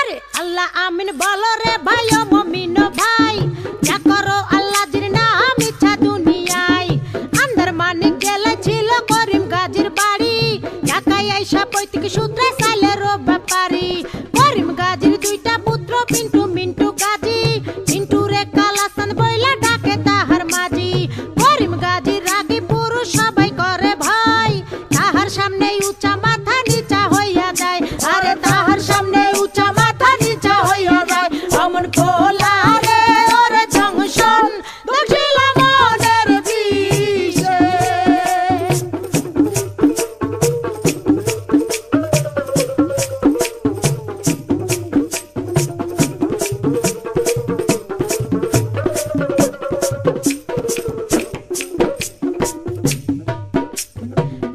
আরে আল্লাহ আমিন বলো রে ভাই ও মুমিন ভাই, যা করো আল্লাহ জির নাম ইচ্ছা দুনিয়ায়। আন্দার মানিক গেলে ছিল করিম গাজীর বাড়ি, ঢাকায় আইসা পৈতৃক সূত্রে সাইলের ব্যাপারী। করিম গাজীর দুইটা পুত্র পিন্টু মিন্টু গাজী, মিন্টু রে কালাসান বইলা ডাকে তাহার মাঝি। করিম গাজীর রাগী পুরুষ সবাই করে ভয়, তাহার সামনে উঁচা মাথা নিচা হইয়া যায়। আরে তাহার সামনে উঁচা মাথা নিচা হইয়া যায়। অমন খোলা রে ওরে জংশন দেখিল মনের বিষে।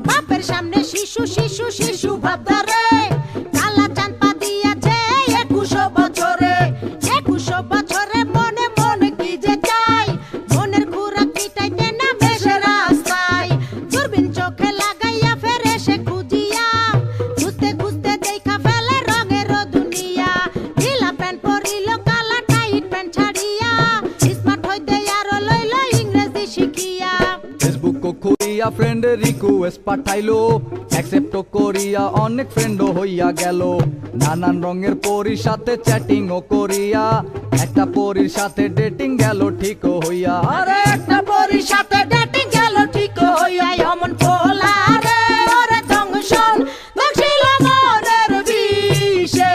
বাপের সামনে শিশু শিশু শিশু ভাবদারে, কালা চাঁদ পা দিয়াছে 21 বছরে। 21 বছরে মনে মনে কি যে চাই, মনের খুরা কিটাইতে না বেশে রাস্তায়। দূরবীন চোখে লাগাইয়া ফেরে সে খুঁজিয়া, খুঁজতে খুঁজতে দেখা ফেলে রঙের দুনিয়া। ঢিলা প্যান্ট পরিল কালা টাইট প্যান্ট ছাড়িয়া, স্মার্ট হইতে আরো লইল ইংরেজি শিখিয়া। ফেসবুক করিয়া ফ্রেন্ড রিকোয়েস্ট পাঠাইলো, অ্যাকসেপ্ট করিয়া অনেক ফ্রেন্ডও হইয়া গেল। নানান রঙের পরীর সাথে চ্যাটিং ও করিয়া, একটা পরীর সাথে ডেটিং গেল ঠিক হইয়া। আরে একটা পরীর সাথে ডেটিং গেল ঠিক হইয়া। অমন খোলা রে ওরে জংশন দেখিল মনের বিষে।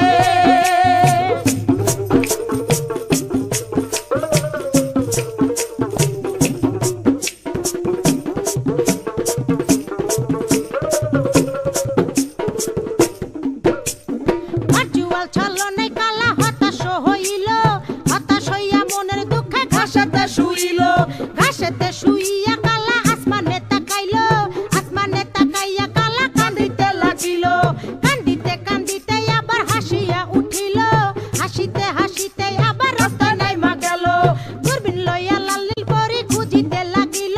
ভার্চুয়াল ছলনায় কালা হতাশ হইল, হতাশ হইয়া মনের দুঃখে ঘাসেতে শুইল। ঘাসেতে শুইয়া কালা আসমানে তাকাইল, আসমানে তাকাইয়া কালা কান্দিতে লাগিল। কান্দিতে কান্দিতে আবার হাসিয়া উঠিল, হাসিতে হাসিতে আবার রাস্তা নাইমা গেল। দূরবীন লইয়া লালিল পরি খুঁজিতে লাগিল,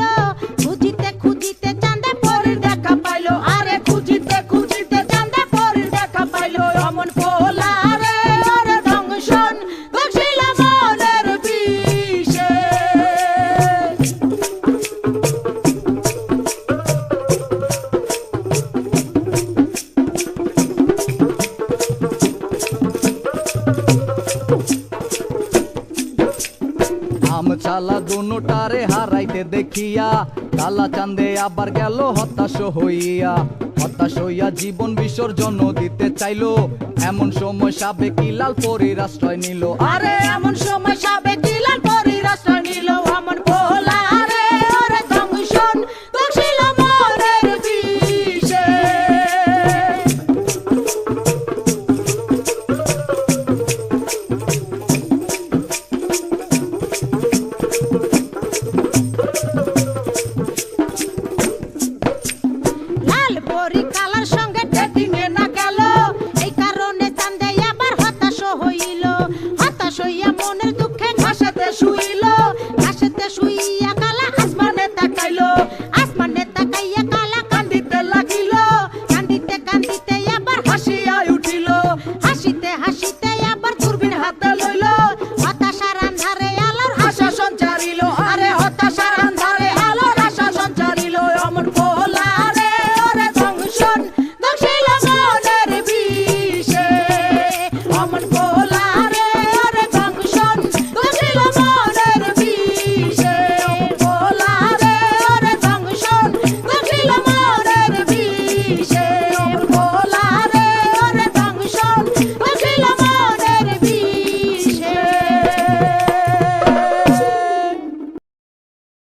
খুঁজিতে খুঁজিতে চাঁদে পরির দেখা পাইল। আরে খুঁজিতে খুঁজিতে চাঁদে পরির দেখা পাইল। অমন খোলা রে ওরে জংশন দেখিল মনের বিষে। আম চালা দুটারে হারাইতে দেখিয়া, কালা চাঁদে আবার গেল হতাশ হইয়া। হতাশ হইয়া জীবন বিসর্জন দিতে চাইলো, এমন সময় সাবেক লাল পরীর আশ্রয় নিল। আরে এমন সময় সাবেক লাল পরীর আশ্রয় নিল। অমন খোলা রে ওরে জংশন দেখিল মনের বিষে। লাল পরী কালার সঙ্গে ডেটিং এ না গেল, এই কারণে চাঁদে আবার হতাশ হইল। হতাশ হইয়া মনের দুঃখে ঘাসেতে শুইল, ঘাসেতে শুইয়া কালা আসমানে তাকাইল। আসমানে তাকাইয়া কালা কান্দিতে লাগিল, কান্দিতে কান্দিতে আবার হাসিয়া উঠিল। হাসিতে হাসিতে আবার দূরবীন হাতে লইল, হতাশার আন্ধারে আলোর আশা সঞ্চারিল। আরে হতাশার আন্ধারে আলোর আশা সঞ্চারিল। অমন খোলা রে ওরে জংশন দেখিল মনের বিষে। অমন